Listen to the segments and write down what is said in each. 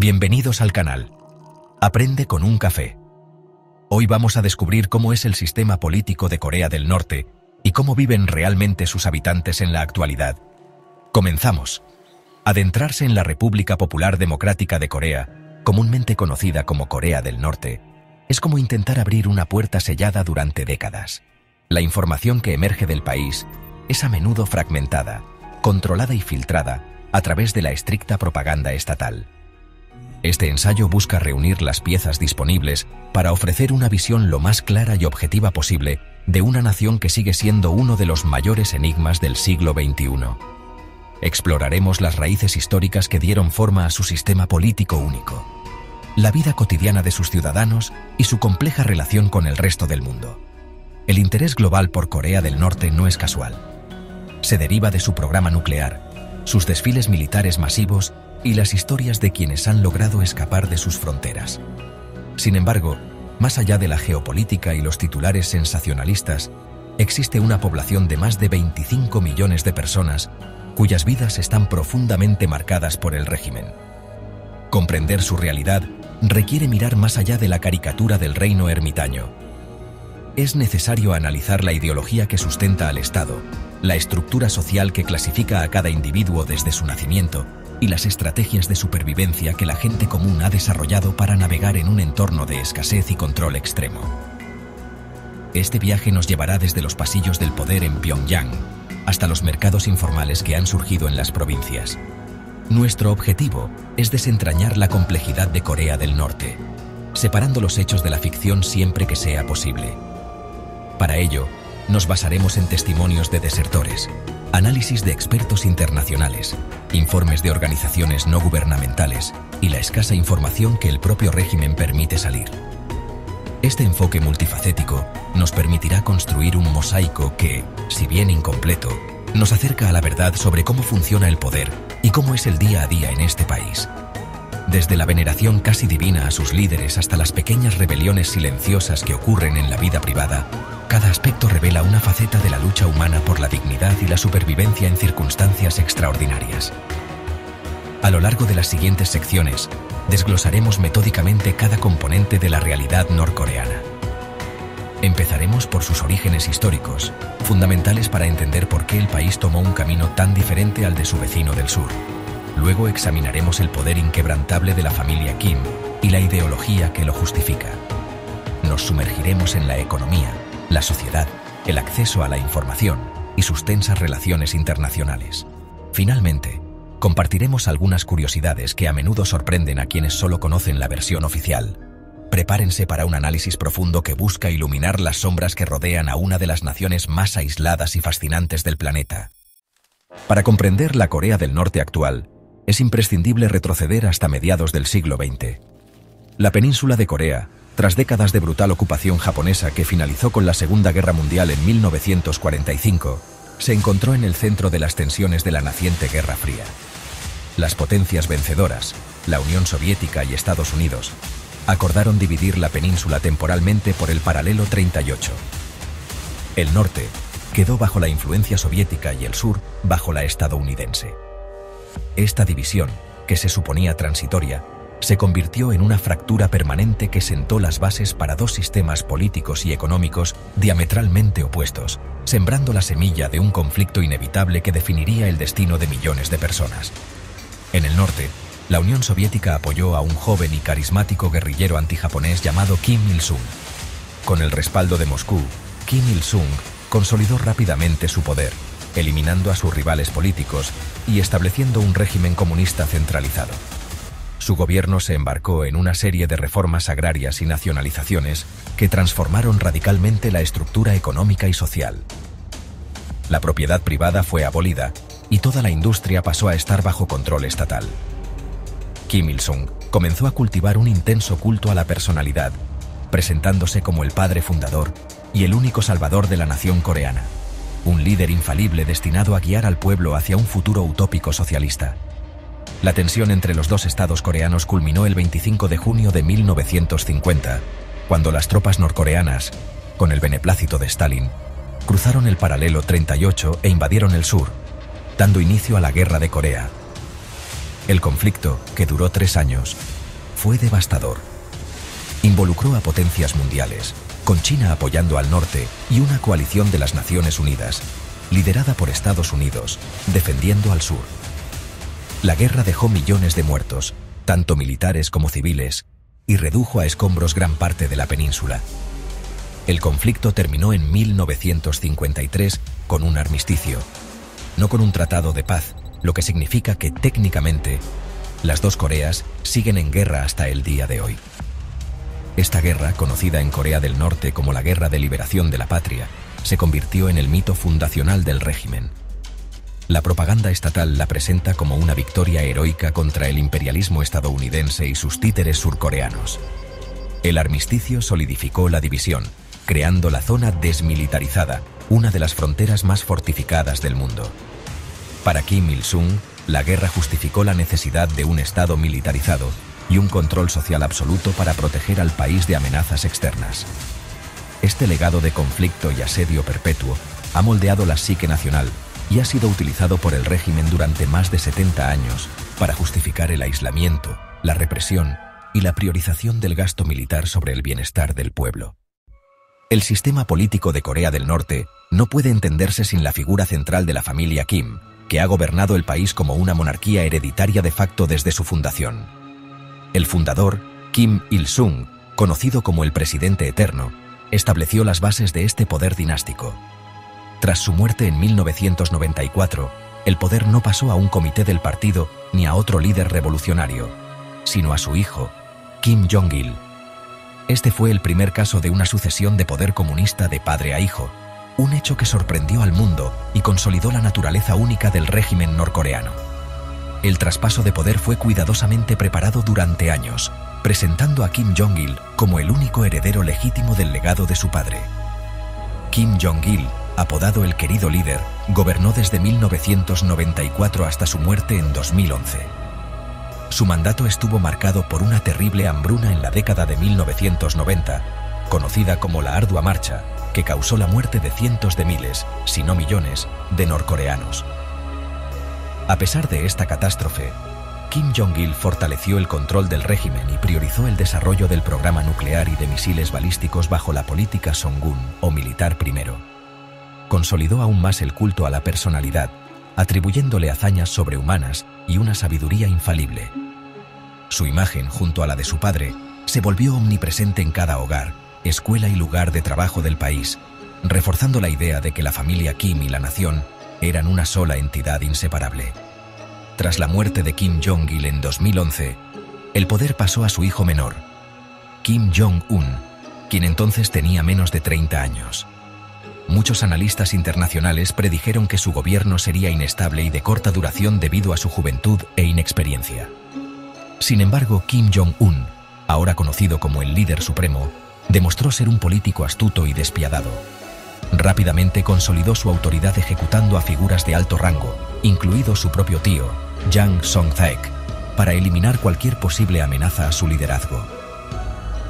Bienvenidos al canal. Aprende con un café. Hoy vamos a descubrir cómo es el sistema político de Corea del Norte y cómo viven realmente sus habitantes en la actualidad. Comenzamos. Adentrarse en la República Popular Democrática de Corea, comúnmente conocida como Corea del Norte, es como intentar abrir una puerta sellada durante décadas. La información que emerge del país es a menudo fragmentada, controlada y filtrada a través de la estricta propaganda estatal. Este ensayo busca reunir las piezas disponibles para ofrecer una visión lo más clara y objetiva posible de una nación que sigue siendo uno de los mayores enigmas del siglo XXI. Exploraremos las raíces históricas que dieron forma a su sistema político único, la vida cotidiana de sus ciudadanos y su compleja relación con el resto del mundo. El interés global por Corea del Norte no es casual. Se deriva de su programa nuclear, sus desfiles militares masivos y las historias de quienes han logrado escapar de sus fronteras. Sin embargo, más allá de la geopolítica y los titulares sensacionalistas, existe una población de más de 25 millones de personas cuyas vidas están profundamente marcadas por el régimen. Comprender su realidad requiere mirar más allá de la caricatura del reino ermitaño. Es necesario analizar la ideología que sustenta al Estado, la estructura social que clasifica a cada individuo desde su nacimiento y las estrategias de supervivencia que la gente común ha desarrollado para navegar en un entorno de escasez y control extremo. Este viaje nos llevará desde los pasillos del poder en Pyongyang hasta los mercados informales que han surgido en las provincias. Nuestro objetivo es desentrañar la complejidad de Corea del Norte, separando los hechos de la ficción siempre que sea posible. Para ello, nos basaremos en testimonios de desertores, análisis de expertos internacionales, informes de organizaciones no gubernamentales y la escasa información que el propio régimen permite salir. Este enfoque multifacético nos permitirá construir un mosaico que, si bien incompleto, nos acerca a la verdad sobre cómo funciona el poder y cómo es el día a día en este país. Desde la veneración casi divina a sus líderes hasta las pequeñas rebeliones silenciosas que ocurren en la vida privada, cada aspecto revela una faceta de la lucha humana por la dignidad y la supervivencia en circunstancias extraordinarias. A lo largo de las siguientes secciones, desglosaremos metódicamente cada componente de la realidad norcoreana. Empezaremos por sus orígenes históricos, fundamentales para entender por qué el país tomó un camino tan diferente al de su vecino del sur. Luego examinaremos el poder inquebrantable de la familia Kim y la ideología que lo justifica. Nos sumergiremos en la economía, la sociedad, el acceso a la información y sus tensas relaciones internacionales. Finalmente, compartiremos algunas curiosidades que a menudo sorprenden a quienes solo conocen la versión oficial. Prepárense para un análisis profundo que busca iluminar las sombras que rodean a una de las naciones más aisladas y fascinantes del planeta. Para comprender la Corea del Norte actual, es imprescindible retroceder hasta mediados del siglo XX. La península de Corea, tras décadas de brutal ocupación japonesa que finalizó con la Segunda Guerra Mundial en 1945, se encontró en el centro de las tensiones de la naciente Guerra Fría. Las potencias vencedoras, la Unión Soviética y Estados Unidos, acordaron dividir la península temporalmente por el paralelo 38. El norte quedó bajo la influencia soviética y el sur bajo la estadounidense. Esta división, que se suponía transitoria, se convirtió en una fractura permanente que sentó las bases para dos sistemas políticos y económicos diametralmente opuestos, sembrando la semilla de un conflicto inevitable que definiría el destino de millones de personas. En el norte, la Unión Soviética apoyó a un joven y carismático guerrillero antijaponés llamado Kim Il-sung. Con el respaldo de Moscú, Kim Il-sung consolidó rápidamente su poder, eliminando a sus rivales políticos y estableciendo un régimen comunista centralizado. Su gobierno se embarcó en una serie de reformas agrarias y nacionalizaciones que transformaron radicalmente la estructura económica y social. La propiedad privada fue abolida y toda la industria pasó a estar bajo control estatal. Kim Il-sung comenzó a cultivar un intenso culto a la personalidad, presentándose como el padre fundador y el único salvador de la nación coreana, un líder infalible destinado a guiar al pueblo hacia un futuro utópico socialista. La tensión entre los dos estados coreanos culminó el 25 de junio de 1950, cuando las tropas norcoreanas, con el beneplácito de Stalin, cruzaron el paralelo 38 e invadieron el sur, dando inicio a la Guerra de Corea. El conflicto, que duró 3 años, fue devastador. Involucró a potencias mundiales, con China apoyando al norte y una coalición de las Naciones Unidas, liderada por Estados Unidos, defendiendo al sur. La guerra dejó millones de muertos, tanto militares como civiles, y redujo a escombros gran parte de la península. El conflicto terminó en 1953 con un armisticio, no con un tratado de paz, lo que significa que técnicamente las dos Coreas siguen en guerra hasta el día de hoy. Esta guerra, conocida en Corea del Norte como la Guerra de Liberación de la Patria, se convirtió en el mito fundacional del régimen. La propaganda estatal la presenta como una victoria heroica contra el imperialismo estadounidense y sus títeres surcoreanos. El armisticio solidificó la división, creando la zona desmilitarizada, una de las fronteras más fortificadas del mundo. Para Kim Il-sung, la guerra justificó la necesidad de un Estado militarizado y un control social absoluto para proteger al país de amenazas externas. Este legado de conflicto y asedio perpetuo ha moldeado la psique nacional y ha sido utilizado por el régimen durante más de 70 años para justificar el aislamiento, la represión y la priorización del gasto militar sobre el bienestar del pueblo. El sistema político de Corea del Norte no puede entenderse sin la figura central de la familia Kim, que ha gobernado el país como una monarquía hereditaria de facto desde su fundación. El fundador, Kim Il-sung, conocido como el Presidente Eterno, estableció las bases de este poder dinástico. Tras su muerte en 1994, el poder no pasó a un comité del partido ni a otro líder revolucionario, sino a su hijo, Kim Jong-il. Este fue el primer caso de una sucesión de poder comunista de padre a hijo, un hecho que sorprendió al mundo y consolidó la naturaleza única del régimen norcoreano. El traspaso de poder fue cuidadosamente preparado durante años, presentando a Kim Jong-il como el único heredero legítimo del legado de su padre. Kim Jong-il, apodado el querido líder, gobernó desde 1994 hasta su muerte en 2011. Su mandato estuvo marcado por una terrible hambruna en la década de 1990, conocida como la Ardua Marcha, que causó la muerte de cientos de miles, si no millones, de norcoreanos. A pesar de esta catástrofe, Kim Jong-il fortaleció el control del régimen y priorizó el desarrollo del programa nuclear y de misiles balísticos bajo la política Songun, o militar primero. Consolidó aún más el culto a la personalidad, atribuyéndole hazañas sobrehumanas y una sabiduría infalible. Su imagen, junto a la de su padre, se volvió omnipresente en cada hogar, escuela y lugar de trabajo del país, reforzando la idea de que la familia Kim y la nación eran una sola entidad inseparable. Tras la muerte de Kim Jong-il en 2011, el poder pasó a su hijo menor, Kim Jong-un, quien entonces tenía menos de 30 años. Muchos analistas internacionales predijeron que su gobierno sería inestable y de corta duración debido a su juventud e inexperiencia. Sin embargo, Kim Jong-un, ahora conocido como el líder supremo, demostró ser un político astuto y despiadado. Rápidamente consolidó su autoridad ejecutando a figuras de alto rango, incluido su propio tío, Jang Song-taek, para eliminar cualquier posible amenaza a su liderazgo.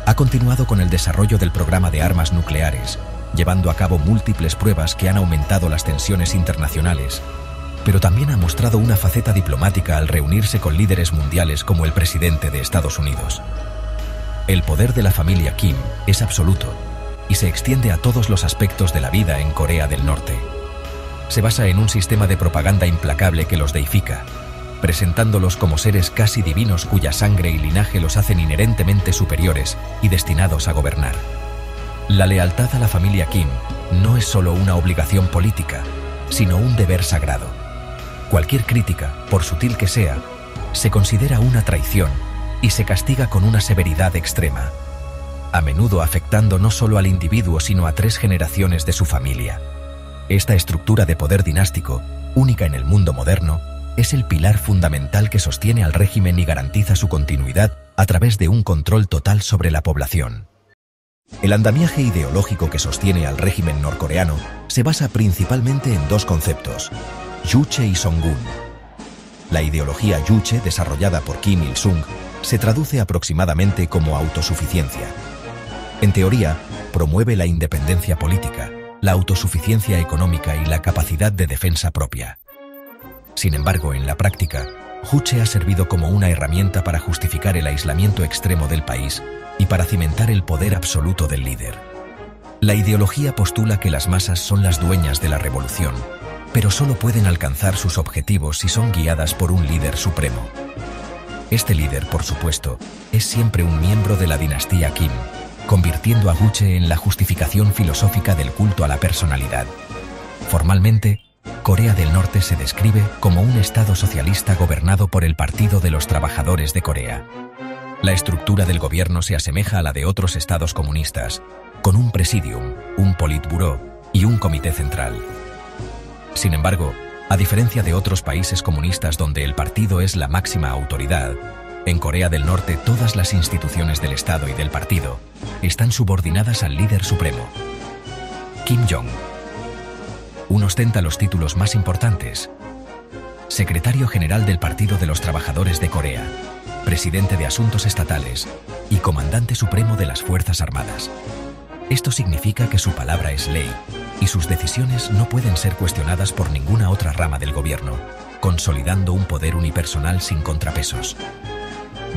Ha continuado con el desarrollo del programa de armas nucleares, llevando a cabo múltiples pruebas que han aumentado las tensiones internacionales, pero también ha mostrado una faceta diplomática al reunirse con líderes mundiales como el presidente de Estados Unidos. El poder de la familia Kim es absoluto y se extiende a todos los aspectos de la vida en Corea del Norte. Se basa en un sistema de propaganda implacable que los deifica, presentándolos como seres casi divinos cuya sangre y linaje los hacen inherentemente superiores y destinados a gobernar. La lealtad a la familia Kim no es solo una obligación política, sino un deber sagrado. Cualquier crítica, por sutil que sea, se considera una traición y se castiga con una severidad extrema, a menudo afectando no solo al individuo sino a 3 generaciones de su familia. Esta estructura de poder dinástico, única en el mundo moderno, es el pilar fundamental que sostiene al régimen y garantiza su continuidad a través de un control total sobre la población. El andamiaje ideológico que sostiene al régimen norcoreano se basa principalmente en 2 conceptos: Juche y Songun. La ideología Juche, desarrollada por Kim Il-sung, se traduce aproximadamente como autosuficiencia. En teoría, promueve la independencia política, la autosuficiencia económica y la capacidad de defensa propia. Sin embargo, en la práctica, Juche ha servido como una herramienta para justificar el aislamiento extremo del país y para cimentar el poder absoluto del líder. La ideología postula que las masas son las dueñas de la revolución, pero solo pueden alcanzar sus objetivos si son guiadas por un líder supremo. Este líder, por supuesto, es siempre un miembro de la dinastía Kim, convirtiendo a Juche en la justificación filosófica del culto a la personalidad. Formalmente, Corea del Norte se describe como un estado socialista gobernado por el Partido de los Trabajadores de Corea. La estructura del gobierno se asemeja a la de otros estados comunistas, con un presidium, un politburó y un comité central. Sin embargo, a diferencia de otros países comunistas donde el partido es la máxima autoridad, en Corea del Norte todas las instituciones del Estado y del partido están subordinadas al líder supremo, Kim Jong. Ostenta los títulos más importantes: Secretario General del Partido de los Trabajadores de Corea, Presidente de Asuntos Estatales y Comandante Supremo de las Fuerzas Armadas. Esto significa que su palabra es ley y sus decisiones no pueden ser cuestionadas por ninguna otra rama del gobierno, consolidando un poder unipersonal sin contrapesos.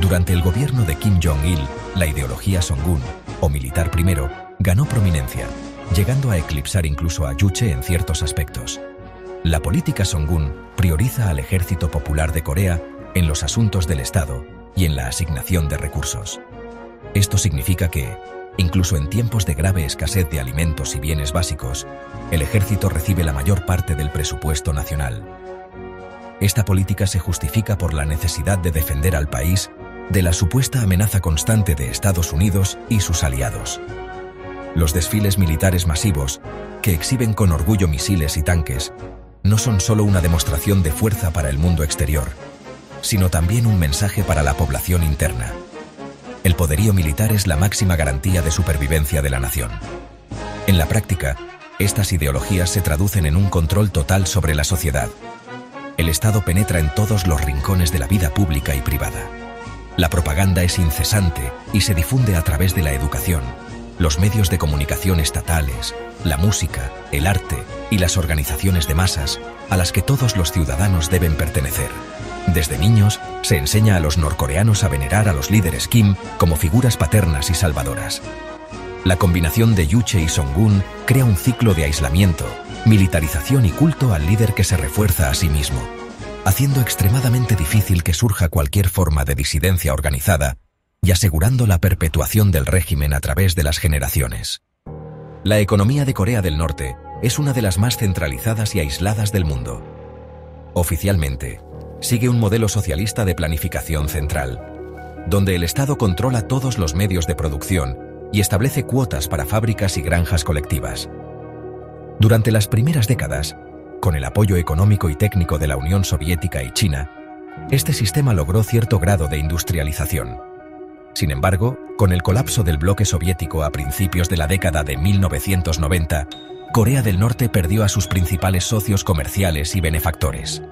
Durante el gobierno de Kim Jong-il, la ideología Songun, o militar primero, ganó prominencia, llegando a eclipsar incluso a Juche en ciertos aspectos. La política Songun prioriza al Ejército Popular de Corea en los asuntos del Estado y en la asignación de recursos. Esto significa que, incluso en tiempos de grave escasez de alimentos y bienes básicos, el ejército recibe la mayor parte del presupuesto nacional. Esta política se justifica por la necesidad de defender al país de la supuesta amenaza constante de Estados Unidos y sus aliados. Los desfiles militares masivos, que exhiben con orgullo misiles y tanques, no son solo una demostración de fuerza para el mundo exterior, sino también un mensaje para la población interna. El poderío militar es la máxima garantía de supervivencia de la nación. En la práctica, estas ideologías se traducen en un control total sobre la sociedad. El Estado penetra en todos los rincones de la vida pública y privada. La propaganda es incesante y se difunde a través de la educación, los medios de comunicación estatales, la música, el arte y las organizaciones de masas a las que todos los ciudadanos deben pertenecer. Desde niños, se enseña a los norcoreanos a venerar a los líderes Kim como figuras paternas y salvadoras. La combinación de Juche y Songun crea un ciclo de aislamiento, militarización y culto al líder que se refuerza a sí mismo, haciendo extremadamente difícil que surja cualquier forma de disidencia organizada y asegurando la perpetuación del régimen a través de las generaciones. La economía de Corea del Norte es una de las más centralizadas y aisladas del mundo. Oficialmente, sigue un modelo socialista de planificación central, donde el Estado controla todos los medios de producción y establece cuotas para fábricas y granjas colectivas. Durante las primeras décadas, con el apoyo económico y técnico de la Unión Soviética y China, este sistema logró cierto grado de industrialización. Sin embargo, con el colapso del bloque soviético a principios de la década de 1990, Corea del Norte perdió a sus principales socios comerciales y benefactores.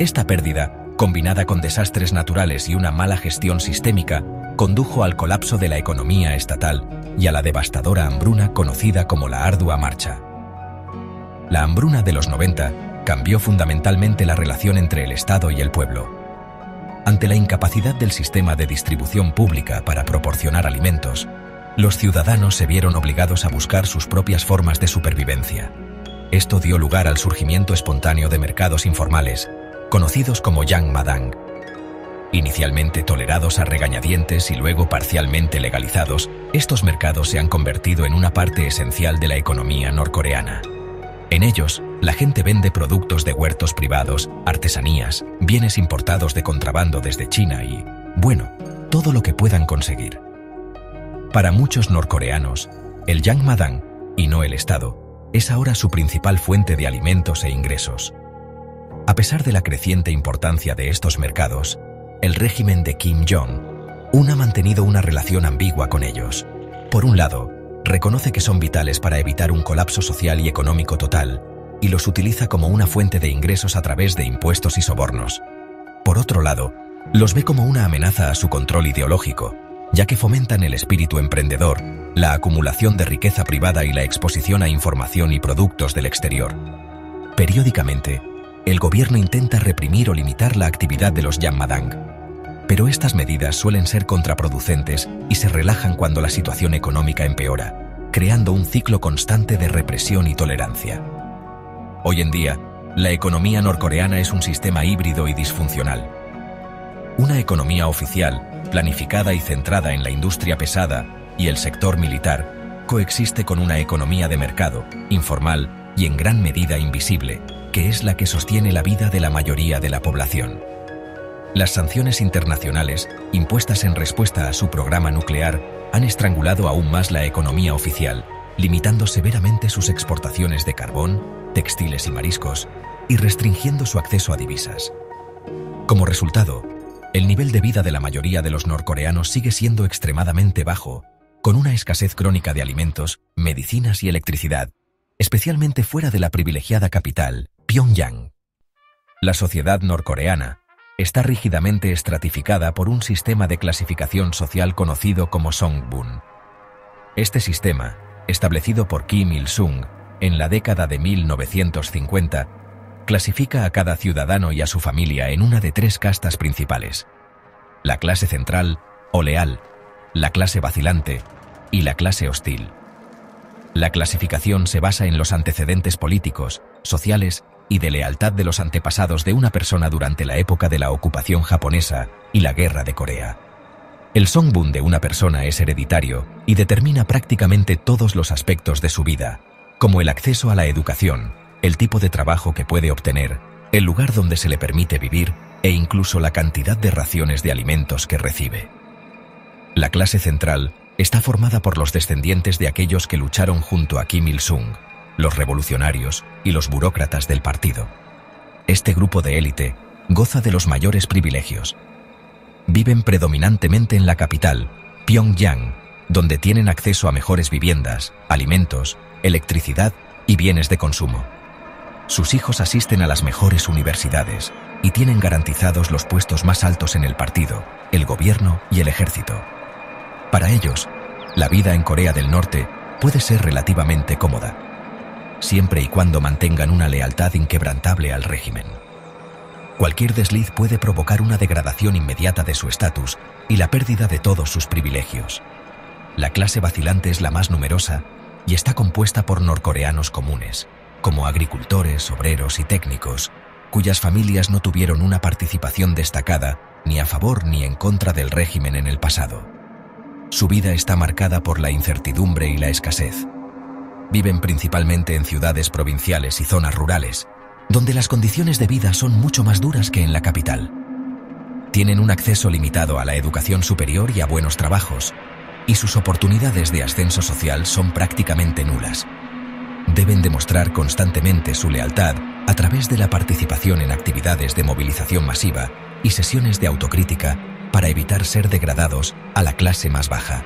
Esta pérdida, combinada con desastres naturales y una mala gestión sistémica, condujo al colapso de la economía estatal y a la devastadora hambruna conocida como la Ardua Marcha. La hambruna de los 90 cambió fundamentalmente la relación entre el Estado y el pueblo. Ante la incapacidad del sistema de distribución pública para proporcionar alimentos, los ciudadanos se vieron obligados a buscar sus propias formas de supervivencia. Esto dio lugar al surgimiento espontáneo de mercados informales, conocidos como Jangmadang. Inicialmente tolerados a regañadientes y luego parcialmente legalizados, estos mercados se han convertido en una parte esencial de la economía norcoreana. En ellos, la gente vende productos de huertos privados, artesanías, bienes importados de contrabando desde China y, bueno, todo lo que puedan conseguir. Para muchos norcoreanos, el Jangmadang, y no el Estado, es ahora su principal fuente de alimentos e ingresos. A pesar de la creciente importancia de estos mercados, el régimen de Kim Jong-un ha mantenido una relación ambigua con ellos. Por un lado, reconoce que son vitales para evitar un colapso social y económico total, y los utiliza como una fuente de ingresos a través de impuestos y sobornos. Por otro lado, los ve como una amenaza a su control ideológico, ya que fomentan el espíritu emprendedor, la acumulación de riqueza privada y la exposición a información y productos del exterior. Periódicamente, el gobierno intenta reprimir o limitar la actividad de los Jammadang. Pero estas medidas suelen ser contraproducentes y se relajan cuando la situación económica empeora, creando un ciclo constante de represión y tolerancia. Hoy en día, la economía norcoreana es un sistema híbrido y disfuncional. Una economía oficial, planificada y centrada en la industria pesada y el sector militar, coexiste con una economía de mercado, informal y en gran medida invisible, que es la que sostiene la vida de la mayoría de la población. Las sanciones internacionales, impuestas en respuesta a su programa nuclear, han estrangulado aún más la economía oficial, limitando severamente sus exportaciones de carbón, textiles y mariscos, y restringiendo su acceso a divisas. Como resultado, el nivel de vida de la mayoría de los norcoreanos sigue siendo extremadamente bajo, con una escasez crónica de alimentos, medicinas y electricidad, especialmente fuera de la privilegiada capital, Pyongyang. La sociedad norcoreana está rígidamente estratificada por un sistema de clasificación social conocido como Songbun. Este sistema, establecido por Kim Il-sung en la década de 1950, clasifica a cada ciudadano y a su familia en una de tres castas principales: la clase central o leal, la clase vacilante y la clase hostil. La clasificación se basa en los antecedentes políticos, sociales y de lealtad de los antepasados de una persona durante la época de la ocupación japonesa y la Guerra de Corea. El songbun de una persona es hereditario y determina prácticamente todos los aspectos de su vida, como el acceso a la educación, el tipo de trabajo que puede obtener, el lugar donde se le permite vivir e incluso la cantidad de raciones de alimentos que recibe. La clase central está formada por los descendientes de aquellos que lucharon junto a Kim Il-sung, los revolucionarios y los burócratas del partido. Este grupo de élite goza de los mayores privilegios. Viven predominantemente en la capital, Pyongyang, donde tienen acceso a mejores viviendas, alimentos, electricidad y bienes de consumo. Sus hijos asisten a las mejores universidades y tienen garantizados los puestos más altos en el partido, el gobierno y el ejército. Para ellos, la vida en Corea del Norte puede ser relativamente cómoda, siempre y cuando mantengan una lealtad inquebrantable al régimen. Cualquier desliz puede provocar una degradación inmediata de su estatus y la pérdida de todos sus privilegios. La clase vacilante es la más numerosa y está compuesta por norcoreanos comunes, como agricultores, obreros y técnicos, cuyas familias no tuvieron una participación destacada ni a favor ni en contra del régimen en el pasado. Su vida está marcada por la incertidumbre y la escasez. Viven principalmente en ciudades provinciales y zonas rurales, donde las condiciones de vida son mucho más duras que en la capital. Tienen un acceso limitado a la educación superior y a buenos trabajos, y sus oportunidades de ascenso social son prácticamente nulas. Deben demostrar constantemente su lealtad a través de la participación en actividades de movilización masiva y sesiones de autocrítica para evitar ser degradados a la clase más baja.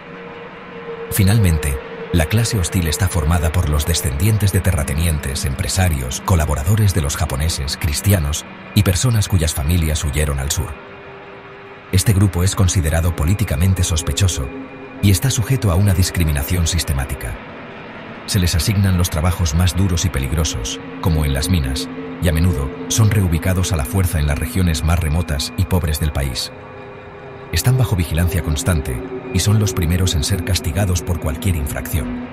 Finalmente, la clase hostil está formada por los descendientes de terratenientes, empresarios, colaboradores de los japoneses, cristianos y personas cuyas familias huyeron al sur. Este grupo es considerado políticamente sospechoso y está sujeto a una discriminación sistemática. Se les asignan los trabajos más duros y peligrosos, como en las minas, y a menudo son reubicados a la fuerza en las regiones más remotas y pobres del país. Están bajo vigilancia constante y son los primeros en ser castigados por cualquier infracción.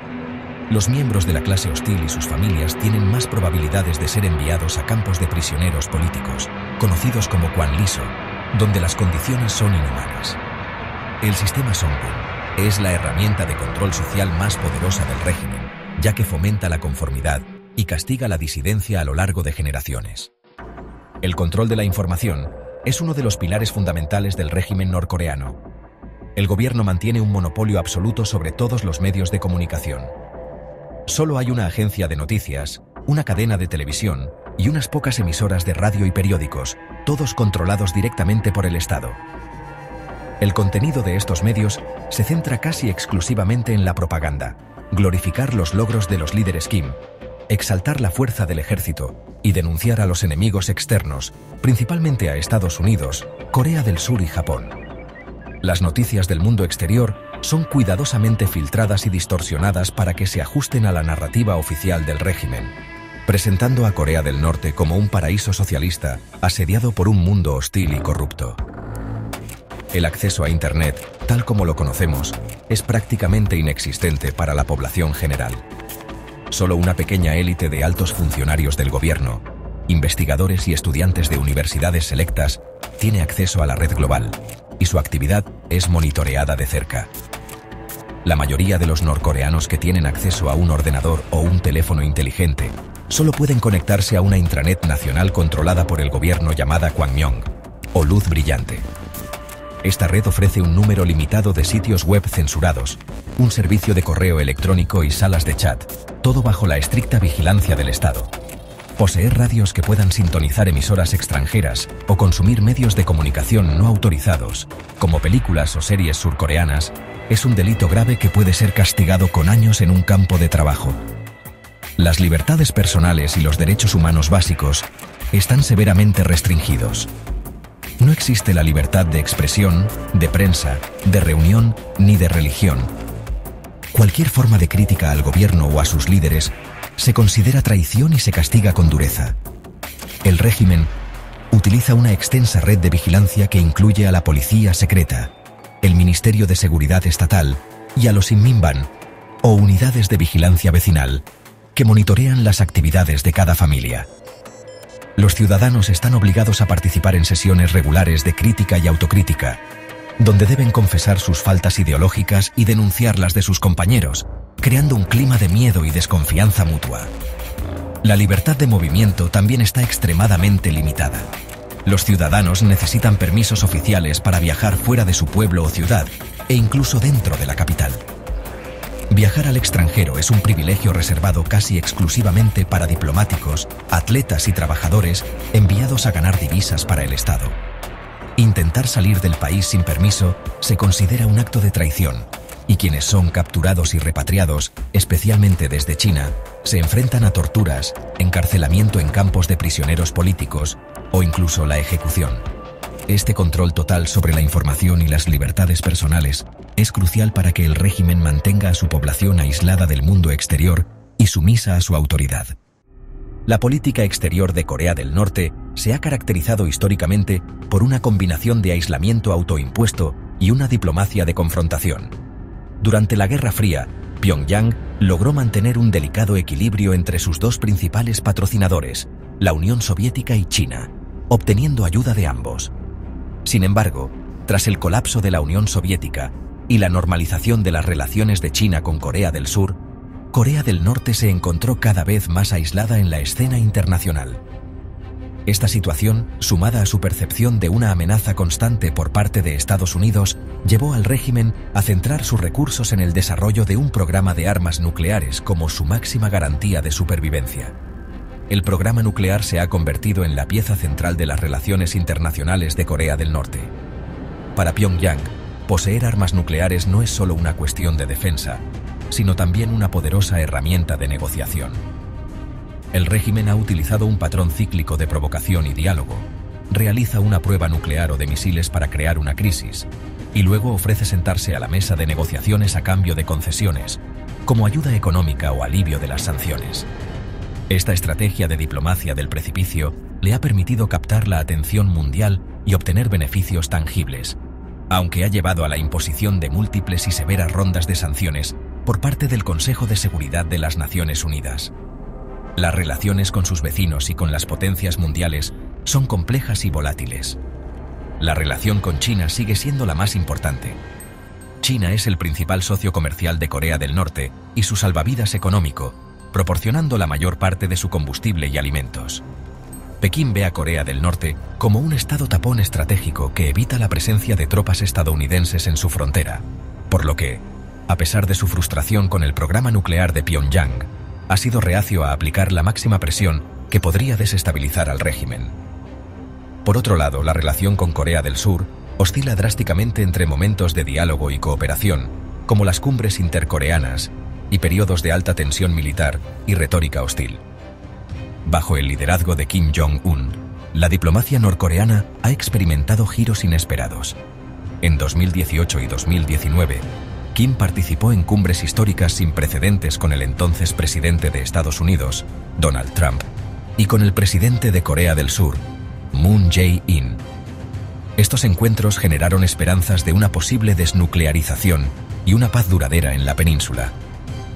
Los miembros de la clase hostil y sus familias tienen más probabilidades de ser enviados a campos de prisioneros políticos, conocidos como Kwanliso, donde las condiciones son inhumanas. El sistema Songbun es la herramienta de control social más poderosa del régimen, ya que fomenta la conformidad y castiga la disidencia a lo largo de generaciones. El control de la información es uno de los pilares fundamentales del régimen norcoreano. El gobierno mantiene un monopolio absoluto sobre todos los medios de comunicación. Solo hay una agencia de noticias, una cadena de televisión y unas pocas emisoras de radio y periódicos, todos controlados directamente por el Estado. El contenido de estos medios se centra casi exclusivamente en la propaganda, glorificar los logros de los líderes Kim, exaltar la fuerza del ejército y denunciar a los enemigos externos, principalmente a Estados Unidos, Corea del Sur y Japón. Las noticias del mundo exterior son cuidadosamente filtradas y distorsionadas para que se ajusten a la narrativa oficial del régimen. presentando a Corea del Norte como un paraíso socialista asediado por un mundo hostil y corrupto. El acceso a Internet, tal como lo conocemos, es prácticamente inexistente para la población general. Solo una pequeña élite de altos funcionarios del gobierno, investigadores y estudiantes de universidades selectas tiene acceso a la red global, y su actividad es monitoreada de cerca. La mayoría de los norcoreanos que tienen acceso a un ordenador o un teléfono inteligente solo pueden conectarse a una intranet nacional controlada por el gobierno llamada Kwangmyong, o luz brillante. Esta red ofrece un número limitado de sitios web censurados, un servicio de correo electrónico y salas de chat, todo bajo la estricta vigilancia del Estado. Poseer radios que puedan sintonizar emisoras extranjeras o consumir medios de comunicación no autorizados, como películas o series surcoreanas, es un delito grave que puede ser castigado con años en un campo de trabajo. Las libertades personales y los derechos humanos básicos están severamente restringidos. No existe la libertad de expresión, de prensa, de reunión ni de religión. Cualquier forma de crítica al gobierno o a sus líderes se considera traición y se castiga con dureza. El régimen utiliza una extensa red de vigilancia que incluye a la policía secreta, el Ministerio de Seguridad Estatal y a los Inminban, o unidades de vigilancia vecinal, que monitorean las actividades de cada familia. Los ciudadanos están obligados a participar en sesiones regulares de crítica y autocrítica, donde deben confesar sus faltas ideológicas y denunciarlas de sus compañeros, creando un clima de miedo y desconfianza mutua. La libertad de movimiento también está extremadamente limitada. Los ciudadanos necesitan permisos oficiales para viajar fuera de su pueblo o ciudad, e incluso dentro de la capital. Viajar al extranjero es un privilegio reservado casi exclusivamente para diplomáticos, atletas y trabajadores enviados a ganar divisas para el Estado. Intentar salir del país sin permiso se considera un acto de traición, y quienes son capturados y repatriados, especialmente desde China, se enfrentan a torturas, encarcelamiento en campos de prisioneros políticos o incluso la ejecución. Este control total sobre la información y las libertades personales es crucial para que el régimen mantenga a su población aislada del mundo exterior y sumisa a su autoridad. La política exterior de Corea del Norte se ha caracterizado históricamente por una combinación de aislamiento autoimpuesto y una diplomacia de confrontación. Durante la Guerra Fría, Pyongyang logró mantener un delicado equilibrio entre sus dos principales patrocinadores, la Unión Soviética y China, obteniendo ayuda de ambos. Sin embargo, tras el colapso de la Unión Soviética y la normalización de las relaciones de China con Corea del Sur, Corea del Norte se encontró cada vez más aislada en la escena internacional. Esta situación, sumada a su percepción de una amenaza constante por parte de Estados Unidos, llevó al régimen a centrar sus recursos en el desarrollo de un programa de armas nucleares como su máxima garantía de supervivencia. El programa nuclear se ha convertido en la pieza central de las relaciones internacionales de Corea del Norte. Para Pyongyang, poseer armas nucleares no es solo una cuestión de defensa, sino también una poderosa herramienta de negociación. El régimen ha utilizado un patrón cíclico de provocación y diálogo, realiza una prueba nuclear o de misiles para crear una crisis, y luego ofrece sentarse a la mesa de negociaciones a cambio de concesiones, como ayuda económica o alivio de las sanciones. Esta estrategia de diplomacia del precipicio le ha permitido captar la atención mundial y obtener beneficios tangibles, aunque ha llevado a la imposición de múltiples y severas rondas de sanciones por parte del Consejo de Seguridad de las Naciones Unidas. Las relaciones con sus vecinos y con las potencias mundiales son complejas y volátiles. La relación con China sigue siendo la más importante. China es el principal socio comercial de Corea del Norte y su salvavidas económico, proporcionando la mayor parte de su combustible y alimentos. Pekín ve a Corea del Norte como un estado tapón estratégico que evita la presencia de tropas estadounidenses en su frontera, por lo que, a pesar de su frustración con el programa nuclear de Pyongyang, ha sido reacio a aplicar la máxima presión que podría desestabilizar al régimen. Por otro lado, la relación con Corea del Sur oscila drásticamente entre momentos de diálogo y cooperación, como las cumbres intercoreanas, y periodos de alta tensión militar y retórica hostil. Bajo el liderazgo de Kim Jong-un, la diplomacia norcoreana ha experimentado giros inesperados. En 2018 y 2019, Kim participó en cumbres históricas sin precedentes con el entonces presidente de Estados Unidos, Donald Trump, y con el presidente de Corea del Sur, Moon Jae-in. Estos encuentros generaron esperanzas de una posible desnuclearización y una paz duradera en la península.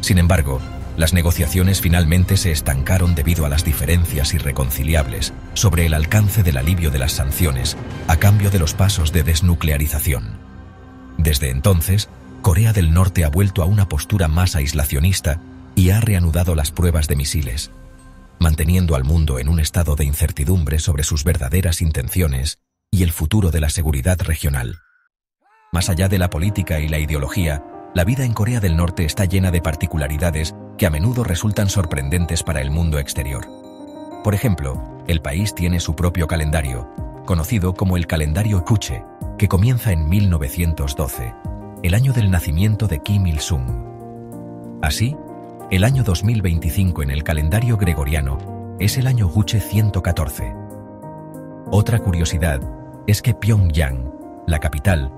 Sin embargo, las negociaciones finalmente se estancaron debido a las diferencias irreconciliables sobre el alcance del alivio de las sanciones a cambio de los pasos de desnuclearización. Desde entonces, Corea del Norte ha vuelto a una postura más aislacionista y ha reanudado las pruebas de misiles, manteniendo al mundo en un estado de incertidumbre sobre sus verdaderas intenciones y el futuro de la seguridad regional. Más allá de la política y la ideología, la vida en Corea del Norte está llena de particularidades que a menudo resultan sorprendentes para el mundo exterior. Por ejemplo, el país tiene su propio calendario, conocido como el calendario Chuche, que comienza en 1912, el año del nacimiento de Kim Il-sung. Así, el año 2025 en el calendario gregoriano es el año Chuche 114. Otra curiosidad es que Pyongyang, la capital,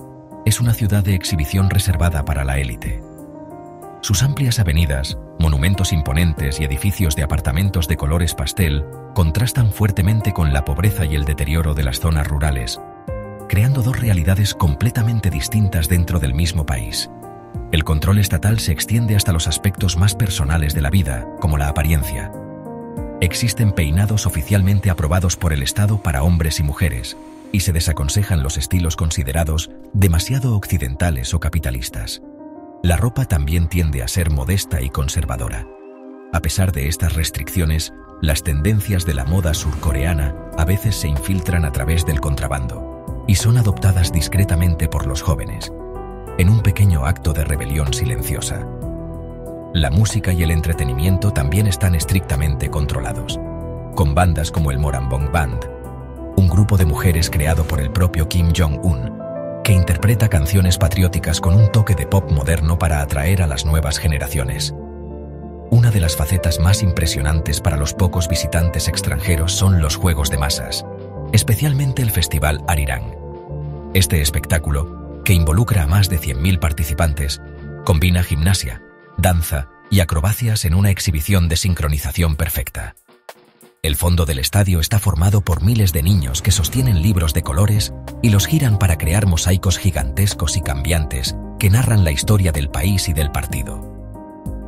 es una ciudad de exhibición reservada para la élite. Sus amplias avenidas, monumentos imponentes y edificios de apartamentos de colores pastel contrastan fuertemente con la pobreza y el deterioro de las zonas rurales, creando dos realidades completamente distintas dentro del mismo país. El control estatal se extiende hasta los aspectos más personales de la vida, como la apariencia. Existen peinados oficialmente aprobados por el Estado para hombres y mujeres, y se desaconsejan los estilos considerados demasiado occidentales o capitalistas. La ropa también tiende a ser modesta y conservadora. A pesar de estas restricciones, las tendencias de la moda surcoreana a veces se infiltran a través del contrabando y son adoptadas discretamente por los jóvenes, en un pequeño acto de rebelión silenciosa. La música y el entretenimiento también están estrictamente controlados, con bandas como el Moranbong Band, un grupo de mujeres creado por el propio Kim Jong-un, que interpreta canciones patrióticas con un toque de pop moderno para atraer a las nuevas generaciones. Una de las facetas más impresionantes para los pocos visitantes extranjeros son los juegos de masas, especialmente el Festival Arirang. Este espectáculo, que involucra a más de 100.000 participantes, combina gimnasia, danza y acrobacias en una exhibición de sincronización perfecta. El fondo del estadio está formado por miles de niños que sostienen libros de colores y los giran para crear mosaicos gigantescos y cambiantes que narran la historia del país y del partido.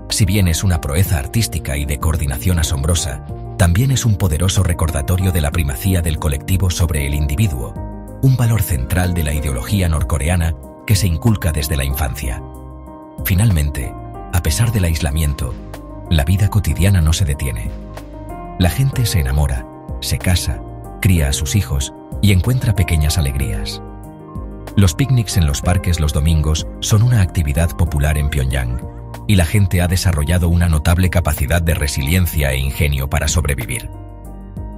Si bien es una proeza artística y de coordinación asombrosa, también es un poderoso recordatorio de la primacía del colectivo sobre el individuo, un valor central de la ideología norcoreana que se inculca desde la infancia. Finalmente, a pesar del aislamiento, la vida cotidiana no se detiene. La gente se enamora, se casa, cría a sus hijos y encuentra pequeñas alegrías. Los picnics en los parques los domingos son una actividad popular en Pyongyang, y la gente ha desarrollado una notable capacidad de resiliencia e ingenio para sobrevivir.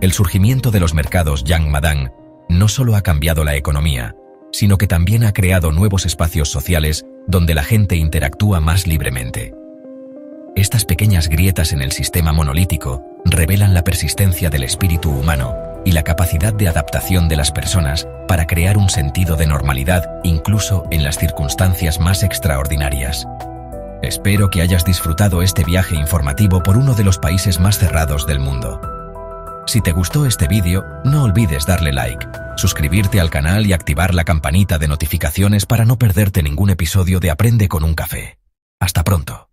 El surgimiento de los mercados Yangmadang no solo ha cambiado la economía, sino que también ha creado nuevos espacios sociales donde la gente interactúa más libremente. Estas pequeñas grietas en el sistema monolítico revelan la persistencia del espíritu humano y la capacidad de adaptación de las personas para crear un sentido de normalidad incluso en las circunstancias más extraordinarias. Espero que hayas disfrutado este viaje informativo por uno de los países más cerrados del mundo. Si te gustó este vídeo, no olvides darle like, suscribirte al canal y activar la campanita de notificaciones para no perderte ningún episodio de Aprende con un Café. Hasta pronto.